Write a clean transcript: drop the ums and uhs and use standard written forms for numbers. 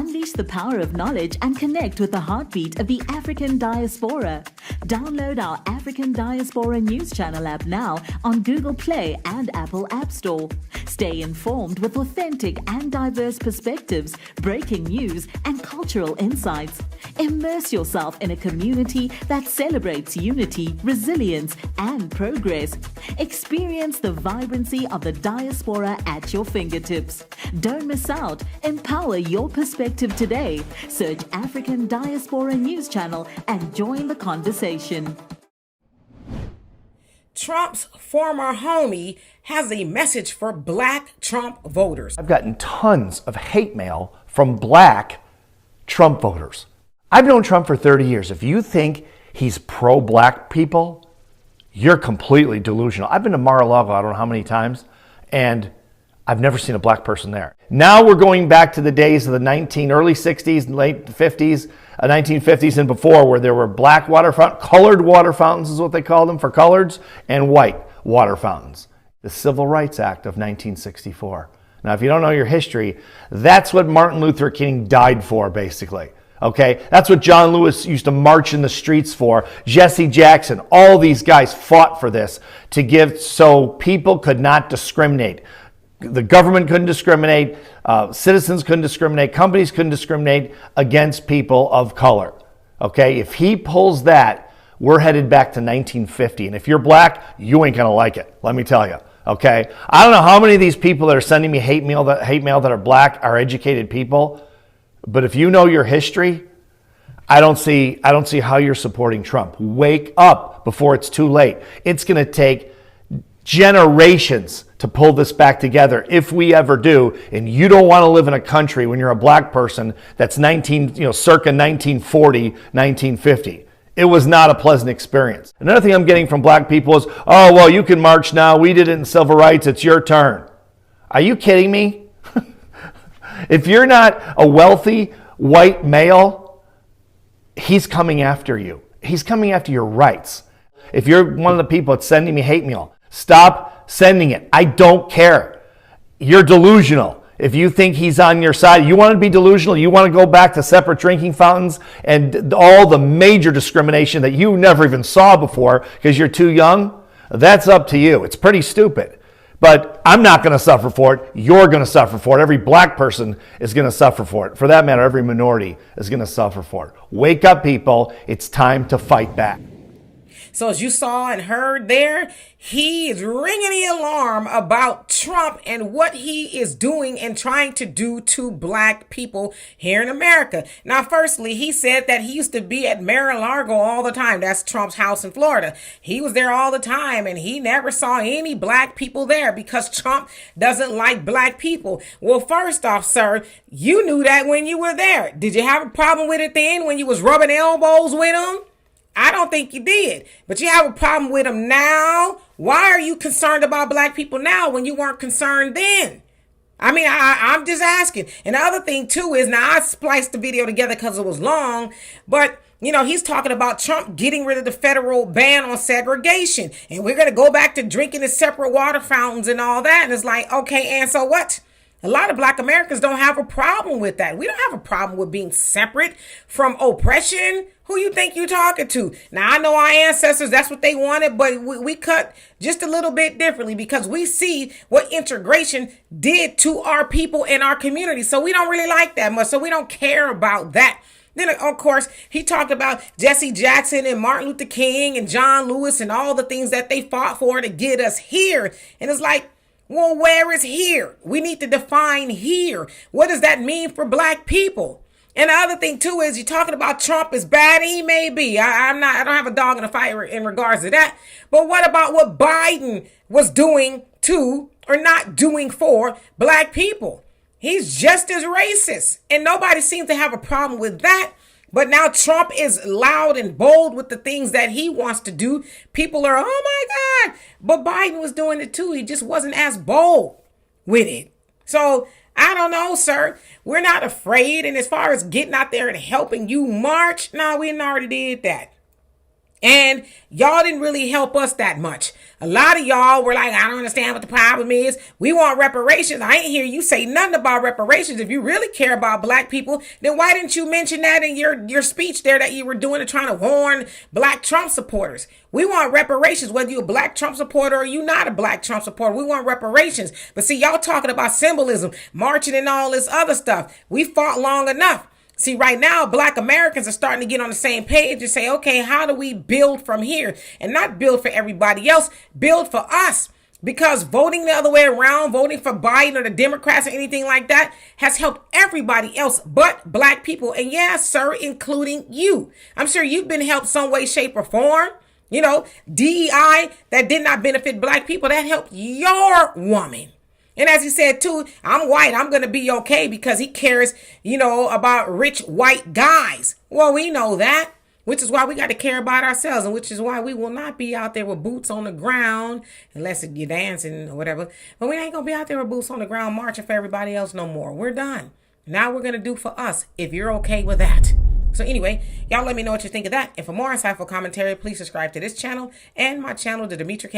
Unleash the power of knowledge and connect with the heartbeat of the African diaspora. Download our African Diaspora News Channel app now on Google Play and Apple App Store. Stay informed with authentic and diverse perspectives, breaking news, and cultural insights. Immerse yourself in a community that celebrates unity, resilience, and progress. Experience the vibrancy of the diaspora at your fingertips. Don't miss out. Empower your perspective today. Search African Diaspora News Channel and join the conversation. Trump's former homie has a message for Black Trump voters. I've gotten tons of hate mail from Black Trump voters. I've known Trump for 30 years. If you think he's pro-Black people, you're completely delusional. I've been to Mar-a-Lago, I don't know how many times, and I've never seen a Black person there. Now we're going back to the days of the early 60s and late 50s, 1950s and before, where there were black water fountains, colored water fountains is what they called them for coloreds, and white water fountains. The Civil Rights Act of 1964. Now, if you don't know your history, that's what Martin Luther King died for, basically. Okay, that's what John Lewis used to march in the streets for. Jesse Jackson, all these guys fought for this to give so people could not discriminate. The government couldn't discriminate, citizens couldn't discriminate, companies couldn't discriminate against people of color. Okay, if he pulls that, we're headed back to 1950. And if you're Black, you ain't gonna like it, let me tell you. Okay, I don't know how many of these people that are sending me hate mail that are Black are educated people. But if you know your history, I don't see how you're supporting Trump. Wake up before it's too late. It's going to take generations to pull this back together if we ever do. And you don't want to live in a country when you're a Black person that's circa 1940, 1950. It was not a pleasant experience. Another thing I'm getting from Black people is, oh, well, you can march now. We did it in civil rights. It's your turn. Are you kidding me? If you're not a wealthy white male, he's coming after you. He's coming after your rights. If you're one of the people that's sending me hate mail, stop sending it. I don't care. You're delusional. If you think he's on your side, you want to be delusional, you want to go back to separate drinking fountains and all the major discrimination that you never even saw before because you're too young, that's up to you. It's pretty stupid. But I'm not going to suffer for it. You're going to suffer for it. Every Black person is going to suffer for it. For that matter, every minority is going to suffer for it. Wake up, people. It's time to fight back. So as you saw and heard there, he is ringing the alarm about Trump and what he is doing and trying to do to Black people here in America. Now, firstly, he said that he used to be at Mar-a-Lago all the time. That's Trump's house in Florida. He was there all the time and he never saw any Black people there because Trump doesn't like Black people. Well, first off, sir, you knew that when you were there. Did you have a problem with it then when you was rubbing elbows with him? I don't think you did, but you have a problem with him now. Why are you concerned about Black people now when you weren't concerned then? I mean, I'm just asking. And the other thing too is, now I spliced the video together because it was long, but he's talking about Trump getting rid of the federal ban on segregation. And we're going to go back to drinking in separate water fountains and all that. And it's like, okay, and so what? A lot of Black Americans don't have a problem with that. We don't have a problem with being separate from oppression. Who you think you're talking to? Now, I know our ancestors, that's what they wanted, but we cut just a little bit differently because we see what integration did to our people and our community. So we don't really like that much. So we don't care about that. Then, of course, he talked about Jesse Jackson and Martin Luther King and John Lewis and all the things that they fought for to get us here. And it's like, well, where is here? We need to define here. What does that mean for Black people? And the other thing too is you're talking about Trump as bad as he may be. I don't have a dog in the fight in regards to that. But what about what Biden was doing to or not doing for Black people? He's just as racist, and nobody seems to have a problem with that. But now Trump is loud and bold with the things that he wants to do. People are, oh my God, but Biden was doing it too. He just wasn't as bold with it. So I don't know, sir. We're not afraid. And as far as getting out there and helping you march, no, we already did that. And y'all didn't really help us that much. A lot of y'all were like, I don't understand what the problem is. We want reparations. I ain't hear you say nothing about reparations. If you really care about black people, then why didn't you mention that in your speech there that you were doing to trying to warn black Trump supporters? We want reparations, whether you're a black Trump supporter or you not a black Trump supporter. We want reparations. But see, y'all talking about symbolism, marching and all this other stuff. We fought long enough. See, right now, black Americans are starting to get on the same page and say, okay, how do we build from here? And not build for everybody else, build for us. Because voting the other way around, voting for Biden or the Democrats or anything like that has helped everybody else but black people. And yes, sir, including you. I'm sure you've been helped some way, shape, or form. You know, DEI that did not benefit black people, that helped your woman. And as he said, too, I'm white. I'm going to be okay because he cares, about rich white guys. Well, we know that, which is why we got to care about ourselves, and which is why we will not be out there with boots on the ground unless you're dancing or whatever. But we ain't going to be out there with boots on the ground marching for everybody else no more. We're done. Now we're going to do for us if you're okay with that. So anyway, y'all let me know what you think of that. And for more insightful commentary, please subscribe to this channel and my channel, the Demetra Kaye.